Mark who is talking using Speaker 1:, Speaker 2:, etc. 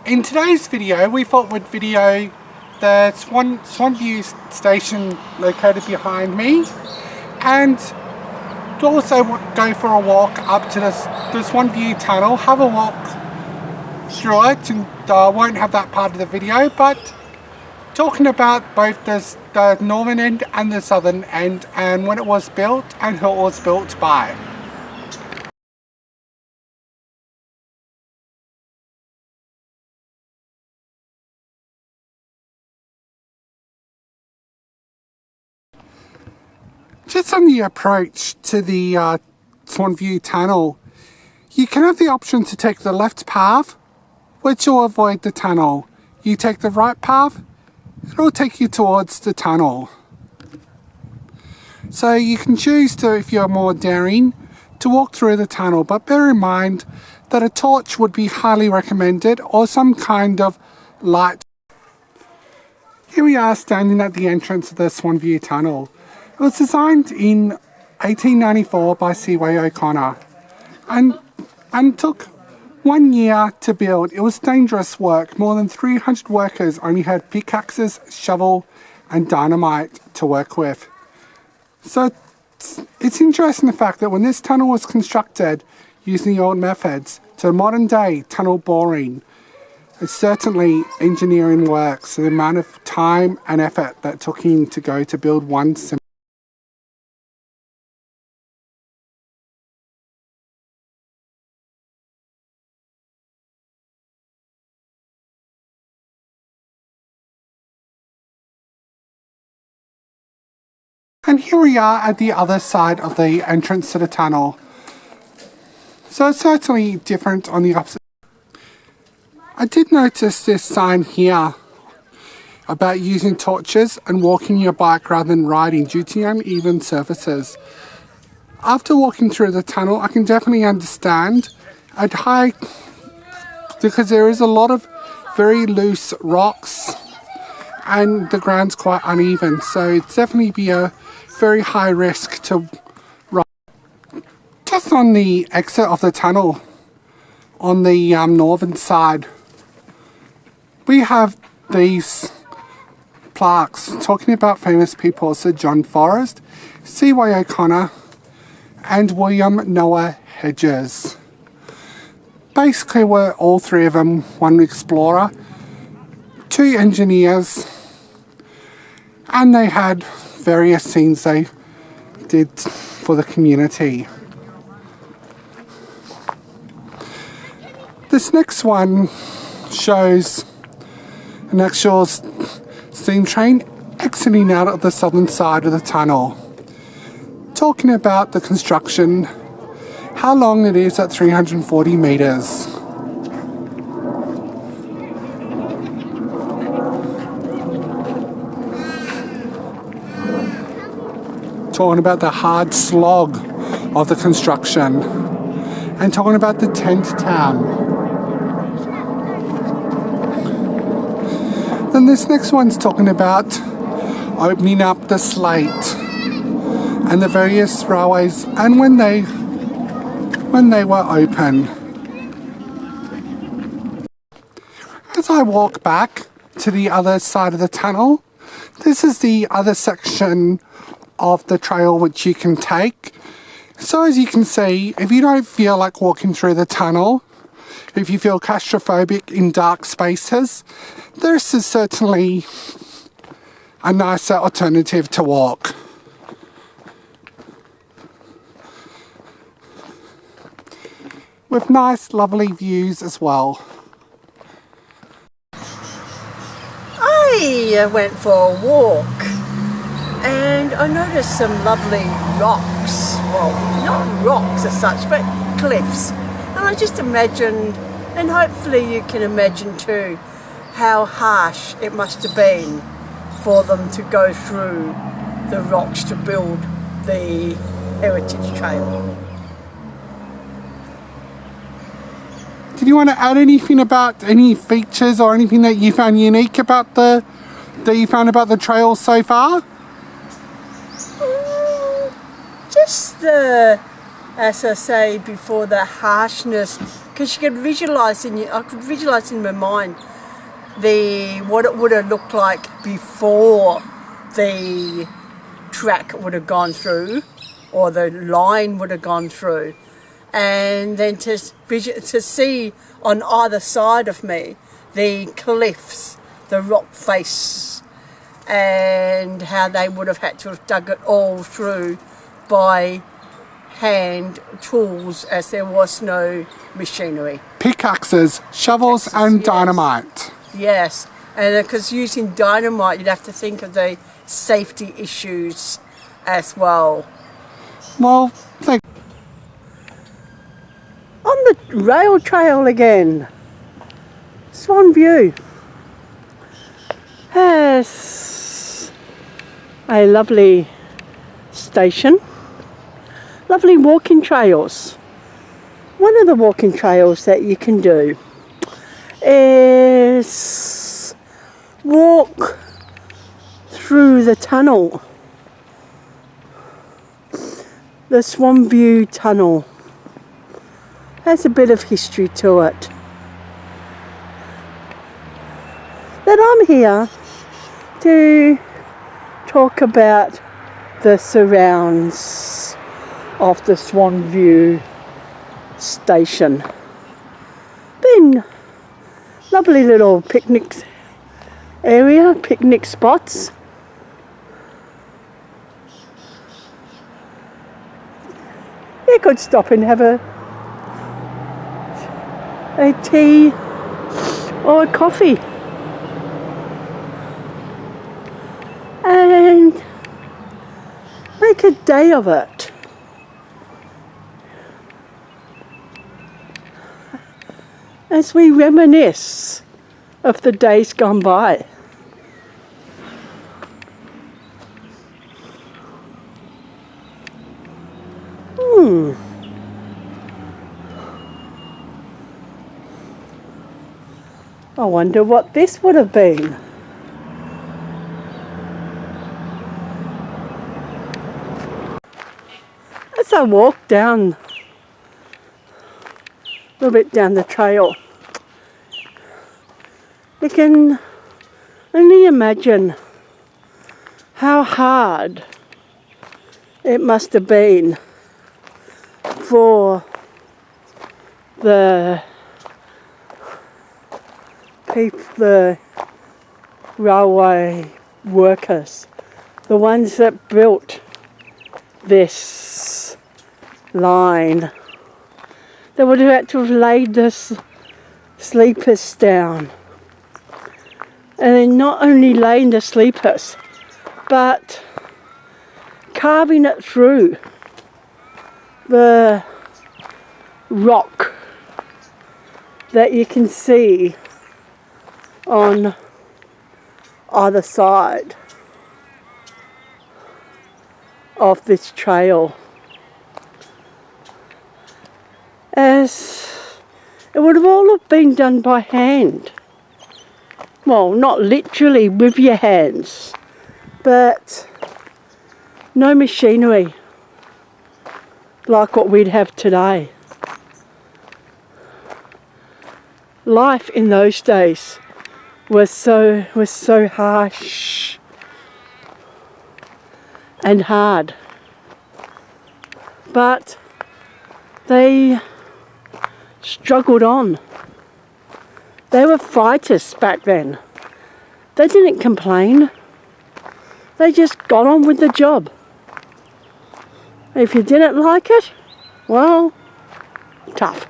Speaker 1: In today's video, we thought we'd video the Swan View station located behind me, and to also go for a walk up to the Swan View tunnel, have a walk through it, and won't have that part of the video, but talking about both the northern end and the southern end, and when it was built and who it was built by. Just on the approach to the Swan View tunnel, you can have the option to take the left path, which will avoid the tunnel. You take the right path, it will take you towards the tunnel. So you can choose to, if you're more daring, to walk through the tunnel, but bear in mind that a torch would be highly recommended, or some kind of light. Here we are standing at the entrance of the Swan View tunnel. It was designed in 1894 by Swan O'Connor and took 1 year to build. It was dangerous work. More than 300 workers only had pickaxes, shovel and dynamite to work with. So it's interesting the fact that when this tunnel was constructed using the old methods to modern day tunnel boring, it's certainly engineering work. So the amount of time and effort that took in to go to build one simple. And here we are at the other side of the entrance to the tunnel. So it's certainly different on the opposite. I did notice this sign here about using torches and walking your bike rather than riding due to uneven surfaces. After walking through the tunnel, I can definitely understand at high, because there is a lot of very loose rocks and the ground's quite uneven, so it's definitely be a very high risk to ride. Just on the exit of the tunnel on the northern side, we have these plaques talking about famous people, Sir John Forrest, Swan O'Connor and William Noah Hedges. Basically were all three of them one explorer, two engineers, and they had various scenes they did for the community. This next one shows an actual steam train exiting out of the southern side of the tunnel, talking about the construction, how long it is at 340 meters. Talking about the hard slog of the construction and talking about the tent town. Then this next one's talking about opening up the slate and the various railways and when they were open. As I walk back to the other side of the tunnel, this is the other section of the trail which you can take. So as you can see, if you don't feel like walking through the tunnel, if you feel claustrophobic in dark spaces, this is certainly a nicer alternative to walk. With nice lovely views as well.
Speaker 2: I went for a walk and I noticed some lovely rocks, well not rocks as such but cliffs, and I just imagined, and hopefully you can imagine too, how harsh it must have been for them to go through the rocks to build the heritage trail.
Speaker 1: Did you want to add anything about any features or anything that you found unique about the trail so far?
Speaker 2: Just the, as I say before, the harshness because you could visualise I could visualise in my mind what it would have looked like before the track would have gone through, or the line would have gone through, and then to see on either side of me the cliffs, the rock face, and how they would have had to have dug it all through by hand tools, as there was no machinery.
Speaker 1: Pickaxes, shovels and dynamite.
Speaker 2: Yes, and because using dynamite, you'd have to think of the safety issues as well.
Speaker 1: Well, thank
Speaker 2: On the rail trail again, Swan View has a lovely station, lovely walking trails. One of the walking trails that you can do is walk through the tunnel, the Swan View tunnel. Has a bit of history to it. That I'm here to talk about the surrounds of the Swan View station. Been lovely little picnic area, picnic spots. You could stop and have a tea or a coffee and make a day of it. As we reminisce of the days gone by. I wonder what this would have been. As I walk down, a little bit down the trail, you can only imagine how hard it must have been for the people, the railway workers, the ones that built this line. They would have had to have laid the sleepers down, and then not only laying the sleepers but carving it through the rock that you can see on either side of this trail, as it would have all have been done by hand. Well, not literally with your hands, but no machinery like what we'd have today. Life in those days was so harsh and hard, but they struggled on. They were fighters back then. They didn't complain. They just got on with the job. If you didn't like it, well, tough.